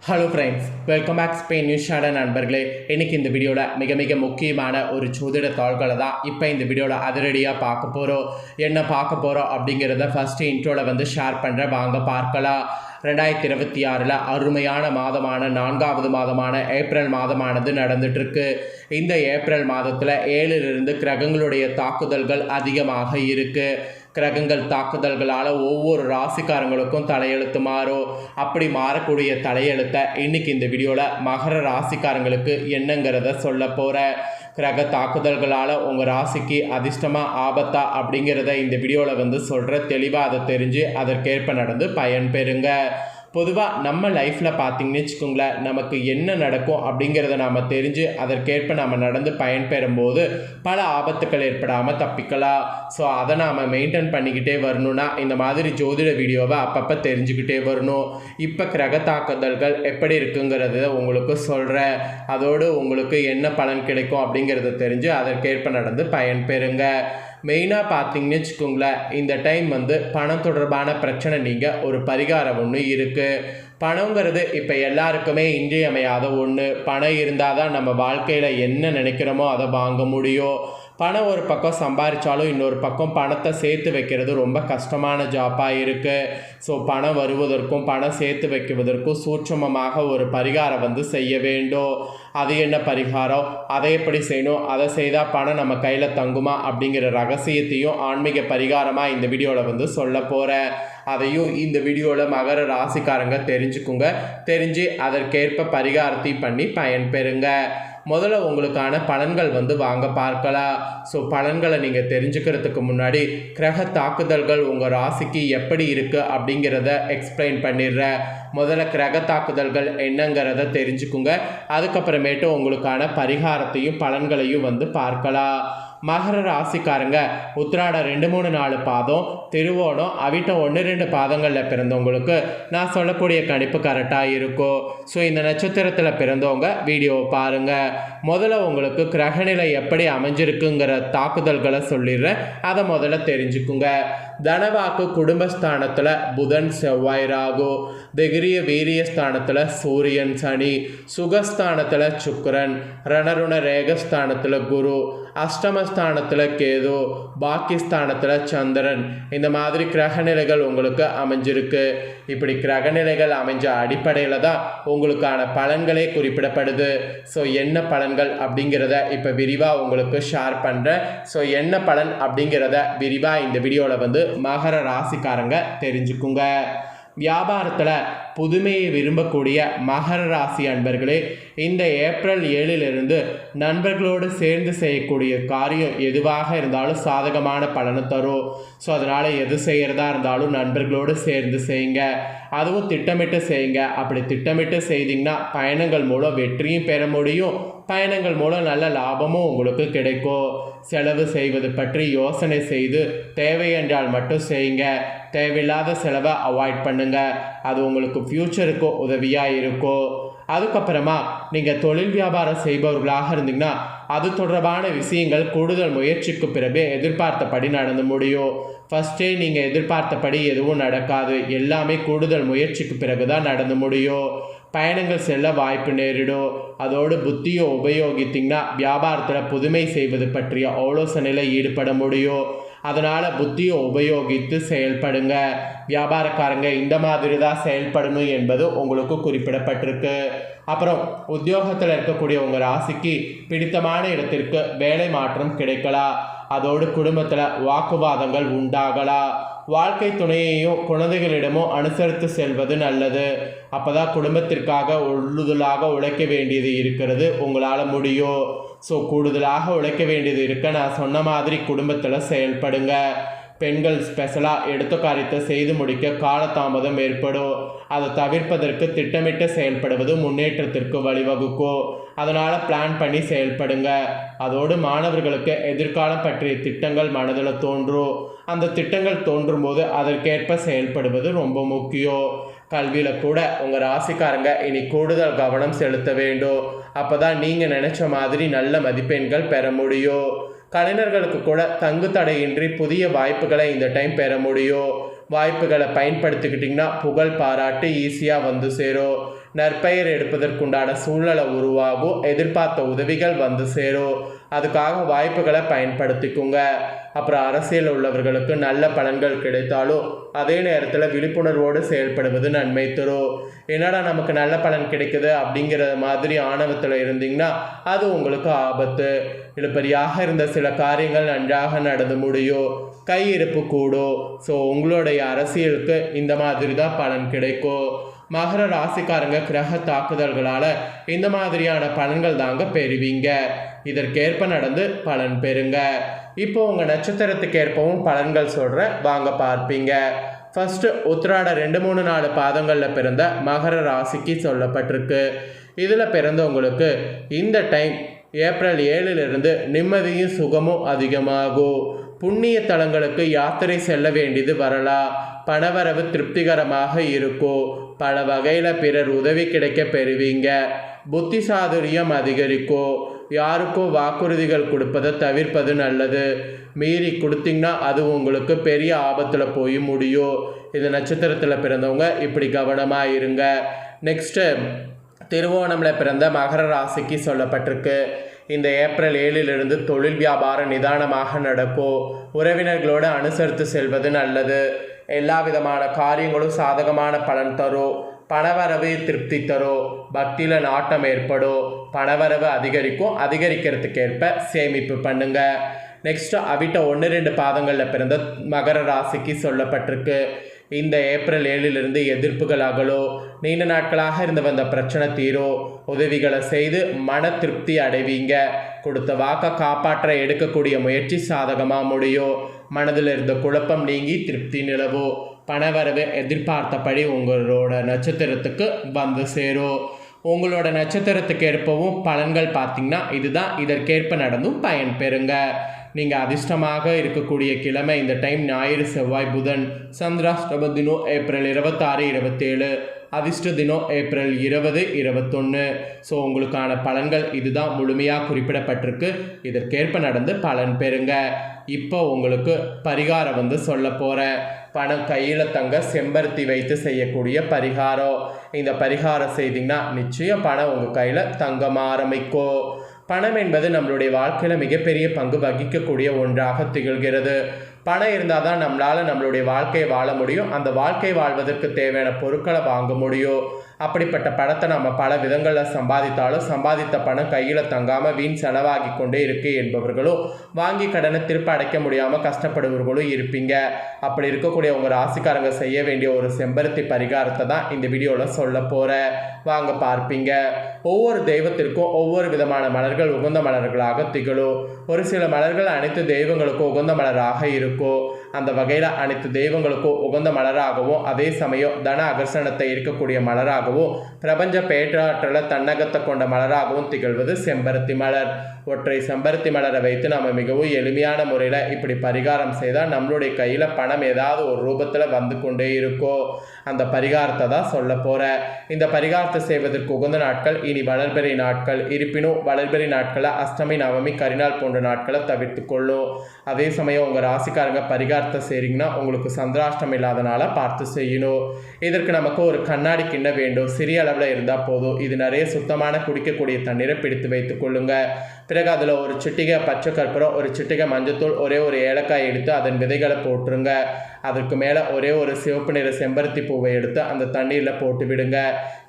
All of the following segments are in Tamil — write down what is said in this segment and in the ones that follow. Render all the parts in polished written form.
Hello friends, welcome back Spain news channel நண்பர்களே. இன்றைக்கி இந்த வீடியோவில் மிக முக்கியமான ஒரு ஜோதிட தாள்களை தான் இப்போ இந்த வீடியோவில் அதிரடியாக பார்க்க போகிறோம். என்ன பார்க்க போகிறோம் அப்படிங்கிறத ஃபஸ்ட்டு இன்ட்ரோவில் ஷேர் பண்ணுறேன், வாங்க பார்க்கலாம். 2026 அருமையான மாதமான 4வது மாதமான ஏப்ரல் மாதமானது நடந்துகிட்ருக்கு. இந்த ஏப்ரல் மாதத்தில் 7லிருந்து கிரகங்களுடைய தாக்குதல்கள் அதிகமாக இருக்குது. கிரகங்கள் தாக்குதல்களால் ஒவ்வொரு ராசிக்காரங்களுக்கும் தலையெழுத்து மாறும். அப்படி மாறக்கூடிய தலையெழுத்தை இன்றைக்கி இந்த வீடியோவில் மகர ராசிக்காரங்களுக்கு என்னங்கிறத சொல்ல போகிறேன். கிரக தாக்குதல்களால் உங்கள் ராசிக்கு அதிர்ஷ்டமாக ஆபத்தா அப்படிங்கிறத இந்த வீடியோவில் சொல்கிற தெளிவாக அதை தெரிஞ்சு அதற்கேற்ப நடந்து பயன் பெறுங்க. பொதுவாக நம்ம லைஃப்பில் பார்த்திங்கன்னு வச்சுக்கோங்களேன், நமக்கு என்ன நடக்கும் அப்படிங்கிறத நாம் தெரிஞ்சு அதற்கேற்ப நம்ம நடந்து பயன்பெறும்போது பல ஆபத்துக்கள் ஏற்படாமல் தப்பிக்கலாம். ஸோ அதை நாம் மெயின்டைன் பண்ணிக்கிட்டே வரணும்னா இந்த மாதிரி ஜோதிட வீடியோவை அப்பப்போ தெரிஞ்சுக்கிட்டே வரணும். இப்போ கிரக தாக்குதல்கள் எப்படி இருக்குங்கிறத உங்களுக்கு சொல்கிறேன். அதோடு உங்களுக்கு என்ன பலன் கிடைக்கும் அப்படிங்கிறத தெரிஞ்சு அதற்கேற்ப நடந்து பயன்பெறுங்க. மெயினாக பார்த்தீங்கன்னு வச்சுக்கோங்களேன், இந்த டைம் பணம் தொடர்பான பிரச்சனை நீங்கள் ஒரு பரிகாரம் ஒன்று இருக்குது. பணங்கிறது இப்போ எல்லாருக்குமே இன்றியமையாத ஒன்று. பணம் இருந்தால் தான் நம்ம வாழ்க்கையில் என்ன நினைக்கிறோமோ அதை வாங்க முடியும். பணம் ஒரு பக்கம் சம்பாதிச்சாலும் இன்னொரு பக்கம் பணத்தை சேர்த்து வைக்கிறது ரொம்ப கஷ்டமான ஜாப்பாக இருக்குது. ஸோ பணம் வருவதற்கும் பணம் சேர்த்து வைக்குவதற்கும் சூட்சமமாக ஒரு பரிகாரம் செய்ய வேண்டும். அது என்ன பரிகாரம், அதை எப்படி செய்யணும், அதை செய்தால் பணம் நம்ம கையில் தங்குமா அப்படிங்கிற ரகசியத்தையும் ஆன்மீக பரிகாரமாக இந்த வீடியோவில் சொல்ல போகிறேன். அதையும் இந்த வீடியோவில் மகர ராசிக்காரங்க தெரிஞ்சுக்குங்க. தெரிஞ்சு அதற்கேற்ப பரிகாரத்தையும் பண்ணி பயன்பெறுங்க. முதல்ல உங்களுக்கான பலன்கள் வாங்க பார்க்கலாம். ஸோ பலன்களை நீங்கள் தெரிஞ்சுக்கிறதுக்கு முன்னாடி கிரக தாக்குதல்கள் உங்கள் ராசிக்கு எப்படி இருக்குது அப்படிங்கிறத எக்ஸ்பிளைன் பண்ணிடுறேன். முதல்ல கிரக தாக்குதல்கள் என்னங்கிறத தெரிஞ்சுக்குங்க. அதுக்கப்புறமேட்டு உங்களுக்கான பரிகாரத்தையும் பலன்களையும் பார்க்கலாம். மகர ராசிக்காரங்க உத்திராடம் 2, 3, 4 பாதம், திருவோணம், அவிட்டம் 1, 2 பாதங்களில் பிறந்தவங்களுக்கு நான் சொல்லக்கூடிய கணிப்பு கரெக்டாக இருக்கும். ஸோ இந்த நட்சத்திரத்தில் பிறந்தவங்க வீடியோவை பாருங்கள். முதல்ல உங்களுக்கு கிரகநிலை எப்படி அமைஞ்சிருக்குங்கிற தாக்குதல்களை சொல்லிடுறேன், அதை முதல்ல தெரிஞ்சுக்குங்க. தனவாக்கு குடும்பஸ்தானத்தில் புதன், செவ்வாய், ராகு. தைரிய வீரியஸ்தானத்தில் சூரியன், சனி. சுகஸ்தானத்தில் சுக்கிரன். ரணருண ரேகஸ்தானத்தில் குரு. அஷ்டமஸ்தானத்தில் கேது. பாக்கியஸ்தானத்தில் சந்திரன். இந்த மாதிரி கிரகநிலைகள் உங்களுக்கு அமைஞ்சிருக்கு. இப்படி கிரகநிலைகள் அமைஞ்ச அடிப்படையில் தான் உங்களுக்கான பலன்களே குறிப்பிடப்படுது. ஸோ என்ன பலன்கள் அப்படிங்கிறத இப்போ விரிவாக உங்களுக்கு ஷேர் பண்ணுறேன். ஸோ என்ன பலன் அப்படிங்கிறத விரிவாக இந்த வீடியோவில் மகர ராசிக்காரங்க தெரிஞ்சுக்குங்க. வியாபாரத்தில் புதுமையை விரும்பக்கூடிய மகர ராசி அன்பர்களே, இந்த ஏப்ரல் 7லிருந்து நண்பர்களோடு சேர்ந்து செய்யக்கூடிய காரியம் எதுவாக இருந்தாலும் சாதகமான பலனை தரும். ஸோ அதனால் எது செய்கிறதா இருந்தாலும் நண்பர்களோடு சேர்ந்து செய்யுங்க. அதுவும் திட்டமிட்டு செய்யுங்க. அப்படி திட்டமிட்டு செய்தீங்கன்னா பயணங்கள் மூலம் வெற்றியும் பெற முடியும். பயணங்கள் மூலம் நல்ல லாபமும் உங்களுக்கு கிடைக்கும். செலவு செய்வது பற்றி யோசனை செய்து தேவை என்றால் மட்டும் செய்யுங்க. தேவையில்லாத செலவை அவாய்ட் பண்ணுங்க. அது உங்களுக்கு ஃப்யூச்சருக்கு உதவியாக இருக்கும். அதுக்கப்புறமா நீங்கள் தொழில் வியாபாரம் செய்பவர்களாக இருந்தீங்கன்னா அது தொடர்பான விஷயங்கள் கூடுதல் முயற்சிக்கு பிறகு எதிர்பார்த்தபடி நடந்து முடியும். ஃபஸ்ட்டே நீங்கள் எதிர்பார்த்தபடி எதுவும் நடக்காது. எல்லாமே கூடுதல் முயற்சிக்கு பிறகு தான் நடந்து முடியும். பயணங்கள் செல்ல வாய்ப்பு நேரிடும். அதோடு புத்தியை உபயோகித்திங்கன்னா வியாபாரத்தில் புதுமை செய்வது பற்றிய ஆலோசனையில் ஈடுபட முடியும். அதனால் புத்தியை உபயோகித்து செயல்படுங்க. வியாபாரக்காரங்க இந்த மாதிரி தான் செயல்படணும் என்பது உங்களுக்கு குறிப்பிடப்பட்டிருக்கு. அப்புறம் உத்தியோகத்தில் இருக்கக்கூடிய உங்கள் ராசிக்கு பிடித்தமான இடத்திற்கு வேலை மாற்றம் கிடைக்கலாம். அதோடு குடும்பத்தில் வாக்குவாதங்கள் உண்டாகலாம். வாழ்க்கை துணையையும் குழந்தைகளிடமும் அனுசரித்து செல்வது நல்லது. அப்போ தான் குடும்பத்திற்காக கூடுதலாக உழைக்க வேண்டியது இருக்கிறது, உங்களால் முடியும். ஸோ கூடுதலாக உழைக்க வேண்டியது இருக்க நான் சொன்ன மாதிரி குடும்பத்தில் செயல்படுங்க. பெண்கள் ஸ்பெஷலாக எடுத்த காரியத்தை செய்து முடிக்க காலதாமதம் ஏற்படும். அதை தவிர்ப்பதற்கு திட்டமிட்டு செயல்படுவது முன்னேற்றத்திற்கு வழிவகுக்கும். அதனால் பிளான் பண்ணி செயல்படுங்க. அதோடு மாணவர்களுக்கு எதிர்காலம் பற்றிய திட்டங்கள் மனதில் தோன்றும். அந்த திட்டங்கள் தோன்றும் போது அதற்கேற்ப செயல்படுவது ரொம்ப முக்கியம். கல்வியில் கூட உங்கள் ராசிக்காரங்க இனி கூடுதல் கவனம் செலுத்த வேண்டும். அப்போ தான் நீங்கள் நினச்ச மாதிரி நல்ல மதிப்பெண்கள் பெற முடியும். கலைஞர்களுக்கு கூட தங்கு தடையின்றி புதிய வாய்ப்புகளை இந்த டைம் பெற முடியும். வாய்ப்புகளை பயன்படுத்திக்கிட்டிங்கன்னா புகழ் பாராட்டு ஈஸியாக சேரும். நற்பெயர் எடுப்பதற்குண்டான சூழ்நிலை உருவாகும். எதிர்பார்த்த உதவிகள் வந்து சேரும். அதுக்காக வாய்ப்புகளை பயன்படுத்திக்குங்க. அப்புறம் அரசியல் உள்ளவர்களுக்கு நல்ல பலன்கள் கிடைத்தாலும் அதே நேரத்தில் விழிப்புணர்வோடு செயல்படுவது நன்மை தரும். என்னடா நமக்கு நல்ல பலன் கிடைக்குது அப்படிங்கிற மாதிரி ஆணவத்தில் இருந்தீங்கன்னா அது உங்களுக்கு ஆபத்து. இழுபறியாக இருந்த சில காரியங்கள் நன்றாக நடந்து முடியும். கையிருப்பு கூடும். ஸோ உங்களுடைய அரசியலுக்கு இந்த மாதிரி தான் பலன் கிடைக்கும். மகர ராசிக்காரங்க கிரக தாக்குதல்களால் இந்த மாதிரியான பலன்கள் தாங்க பெறுவீங்க. இதற்கேற்ப நடந்து பலன் பெறுங்க. இப்போ உங்கள் நட்சத்திரத்துக்கு ஏற்பவும் பலன்கள் சொல்கிறேன், வாங்க பார்ப்பீங்க. ஃபஸ்ட்டு உத்திராட 2, 3, 4 பாதங்களில் பிறந்த மகர ராசிக்கு சொல்லப்பட்டிருக்கு. இதில் பிறந்தவங்களுக்கு இந்த டைம் ஏப்ரல் 7லிருந்து நிம்மதியும் சுகமும் அதிகமாகும். புண்ணிய தலங்களுக்கு யாத்திரை செல்ல வேண்டியது வரலாம். பணவரவு திருப்திகரமாக இருக்கும். பல வகையில் பிறர் உதவி கிடைக்க பெறுவீங்க. புத்தி சாதுரியம் அதிகரிக்கும். யாருக்கும் வாக்குறுதிகள் கொடுப்பதை தவிர்ப்பது நல்லது. மீறி கொடுத்தீங்கன்னா அது உங்களுக்கு பெரிய ஆபத்தில் போய் முடியும். இது நட்சத்திரத்தில் பிறந்தவங்க இப்படி கவனமாக இருங்க. நெக்ஸ்ட்டு திருவோணமில் பிறந்த மகர ராசிக்கு சொல்லப்பட்டிருக்கு. இந்த ஏப்ரல் 7லிருந்து தொழில் வியாபாரம் நிதானமாக நடக்கும். உறவினர்களோடு அனுசரித்து செல்வது நல்லது. எல்லா விதமான காரியங்களும் சாதகமான பலன் தரும். பணவரவு திருப்தி தரும். பக்தியில் நாட்டம் ஏற்படும். பணவரவு அதிகரிக்கும். அதிகரிக்கிறதுக்கேற்ப சேமிப்பு பண்ணுங்க. நெக்ஸ்ட் அவிட்ட 1, 2 பாதங்களில் பிறந்த மகர ராசிக்கு சொல்லப்பட்டிருக்கு. இந்த ஏப்ரல் 7லிருந்து எதிர்ப்புகள் அகலும். நீண்ட நாட்களாக இருந்து வந்த பிரச்சனை தீரும். உதவிகளை செய்து மன திருப்தி அடைவீங்க. கொடுத்த வாக்கை காப்பாற்ற எடுக்கக்கூடிய முயற்சி சாதகமாக முடியும். மனதில் இருந்த குழப்பம் நீங்கி திருப்தி நிலவும். பணவரவு எதிர்பார்த்தபடி உங்களோட நட்சத்திரத்துக்கு வந்து சேரும். உங்களோட நட்சத்திரத்துக்கு ஏற்பவும் பலன்கள் பார்த்திங்கன்னா இதுதான். இதற்கேற்ப நடந்தும் பயன் பெறுங்க. நீங்கள் அதிர்ஷ்டமாக இருக்கக்கூடிய கிழமை இந்த டைம் ஞாயிறு, செவ்வாய், புதன். சந்திராஷ்டம தினம் ஏப்ரல் 26, 27. அதிர்ஷ்ட தினம் ஏப்ரல் 20, 21. ஸோ உங்களுக்கான பலன்கள் இதுதான் முழுமையாக குறிப்பிடப்பட்டிருக்கு. இதற்கேற்ப நடந்து பலன் பெறுங்க. இப்போ உங்களுக்கு பரிகாரம் சொல்ல போகிறேன். பணம் கையில் தங்க செம்பருத்தி வைத்து செய்யக்கூடிய பரிகாரம். இந்த பரிகாரம் செய்தீங்கன்னா நிச்சயம் பணம் உங்கள் கையில் தங்க ஆரம்பிக்கும். பணம் என்பது நம்மளுடைய வாழ்க்கையில் மிகப்பெரிய பங்கு வகிக்கக்கூடிய ஒன்றாக திகழ்கிறது. பணம் இருந்தால் தான் நம்மளுடைய வாழ்க்கையை வாழ முடியும். அந்த வாழ்க்கை வாழ்வதற்கு தேவையான பொருட்களை வாங்க முடியும். அப்படிப்பட்ட பணத்தை நம்ம பல விதங்களில் சம்பாதித்தாலும் சம்பாதித்த பணம் கையில் தங்காமல் வீண் செலவாகி கொண்டே இருக்கு என்பவர்களும் வாங்கி கடனை திருப்ப அடைக்க முடியாமல் கஷ்டப்படுபவர்களும் இருப்பீங்க. அப்படி இருக்கக்கூடிய உங்கள் ராசிக்காரங்க செய்ய வேண்டிய ஒரு செம்பருத்தி பரிகாரத்தை தான் இந்த வீடியோவில் சொல்ல போகிறேன், வாங்க பார்ப்பீங்க. ஒவ்வொரு தெய்வத்திற்கும் ஒவ்வொரு விதமான மலர்கள் உகந்த மலர்களாக திகழும். ஒரு சில மலர்கள் அனைத்து தெய்வங்களுக்கும் உகந்த மலராக இருக்கும். அந்த வகையில் அனைத்து தெய்வங்களுக்கும் உகந்த மலராகவும் அதே சமயம் தன அகர்ஷணத்தை இருக்கக்கூடிய மலராகவும் பிரபஞ்ச பேற்றாற்றலை தன்னகத்தை கொண்ட மலராகவும் திகழ்வது செம்பருத்தி மலர். ஒற்றை செம்பருத்தி மலரை வைத்து நம்ம மிகவும் எளிமையான முறையில் இப்படி பரிகாரம் செய்தால் நம்மளுடைய கையில் பணம் ஏதாவது ஒரு ரூபத்தில் வந்து கொண்டே இருக்கும். அந்த பரிகாரத்தை தான் சொல்ல போகிறேன். இந்த பரிகாரத்தை செய்வதற்கு உகந்த நாட்கள் இனி வளர்பிறை நாட்கள். இருப்பினும் வளர்பிறை நாட்களை அஷ்டமி, நவமி, கரிநாள் போன்ற நாட்களை தவிர்த்து கொள்ளும். அதே சமயம் உங்கள் ராசிக்காரங்க பரிகாரத்தை செய்கிறீங்கன்னா உங்களுக்கு சந்திராஷ்டம் இல்லாதனால பார்த்து செய்யணும். இதற்கு நமக்கு ஒரு கண்ணாடி கிண்ணம் வேண்டும். சிறிய அளவில் இருந்தால் போதும். இது நிறைய சுத்தமான குடிக்கக்கூடிய தண்ணீரை பிடித்து வைத்துக் கொள்ளுங்க. பிறகு அதில் ஒரு சிட்டிகை பச்சை கற்பூரம், ஒரு சிட்டிகை மஞ்சத்தூள், ஒரே ஒரு ஏலக்காய் எடுத்து அதன் விதைகளை போட்டுருங்க. அதற்கு மேலே ஒரே ஒரு சிவப்பு நிற செம்பருத்தி பூவை எடுத்து அந்த தண்ணீரில் போட்டு விடுங்க.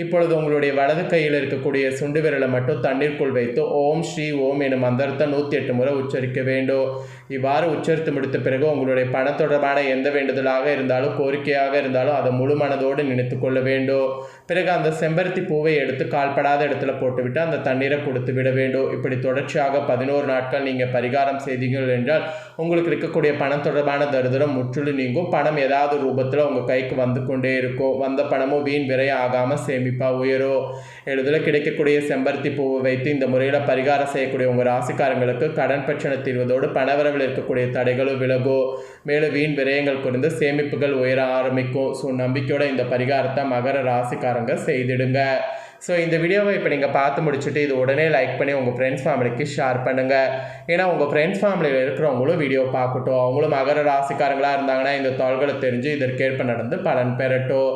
இப்பொழுது உங்களுடைய வலது கையில் இருக்கக்கூடிய சுண்டு விரலை மட்டும் தண்ணீருக்குள் வைத்து ஓம் ஸ்ரீ ஓம் எனும் மந்திரத்தை 108 முறை உச்சரிக்க வேண்டும். இவ்வாறு உச்சரித்து முடித்த பிறகு உங்களுடைய பண தொடர்பான எந்த வேண்டுதலாக இருந்தாலும் கோரிக்கையாக இருந்தாலும் அதை முழு மனதோடு நினைத்து கொள்ள வேண்டும். பிறகு அந்த செம்பருத்தி பூவை எடுத்து கால்படாத இடத்துல போட்டுவிட்டு அந்த தண்ணீரை கொடுத்து விட வேண்டும். இப்படி தொடர்ச்சியாக 11 நாட்கள் நீங்கள் பரிகாரம் செய்தீர்கள் என்றால் உங்களுக்கு இருக்கக்கூடிய பணம் தொடர்பான தரித்திரம் முற்றிலும் நீங்கும். பணம் ஏதாவது ரூபத்தில் உங்கள் கைக்கு வந்து கொண்டே இருக்கும். வந்த பணமும் வீண் விரைய ஆகாமல் சேமிப்பாக உயரும். எளிதில் கிடைக்கக்கூடிய செம்பருத்தி பூவை வைத்து இந்த முறையில் பரிகாரம் செய்யக்கூடிய உங்கள் ராசிக்காரங்களுக்கு கடன் பிரச்சனை தீர்வதோடு பணவரவில் இருக்கக்கூடிய தடைகளும் விலகும். மேலும் வீண் விரயங்கள் குறைந்து சேமிப்புகள் உயர ஆரம்பிக்கும். ஸோ நம்பிக்கையோட இந்த பரிகாரத்தை மகர ராசிக்காரங்க செய்திடுங்க. ஸோ இந்த வீடியோவை இப்போ நீங்கள் பார்த்து முடிச்சுட்டு இது உடனே லைக் பண்ணி உங்கள் ஃப்ரெண்ட்ஸ் ஃபேமிலிக்கு ஷேர் பண்ணுங்கள். ஏன்னா உங்கள் ஃப்ரெண்ட்ஸ் ஃபேமிலியில் இருக்கிறவங்களும் வீடியோ பார்க்கட்டும். அவங்களும் மகர ராசிக்காரங்களாக இருந்தாங்கன்னா இந்த தாள்களை தெரிஞ்சு இதற்கேற்ப நடந்து பலன் பெறட்டும்.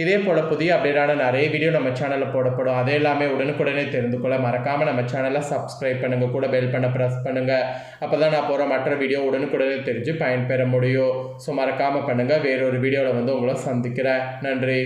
இதே போல் புதிய அப்டேட்டான நிறைய வீடியோ நம்ம சேனலில் போடப்படும். அதே எல்லாமே உடனுக்குடனே தெரிந்து கொள்ள மறக்காமல் நம்ம சேனலை சப்ஸ்கிரைப் பண்ணுங்கள், கூட பெல் பண்ண ப்ரெஸ் பண்ணுங்கள். அப்போ தான் நான் போகிற மற்ற வீடியோ உடனுக்குடனே தெரிஞ்சு பயன்பெற முடியும். ஸோ மறக்காமல் பண்ணுங்கள். வேறொரு வீடியோவில் வந்து உங்களை சந்திக்கிறேன். நன்றி.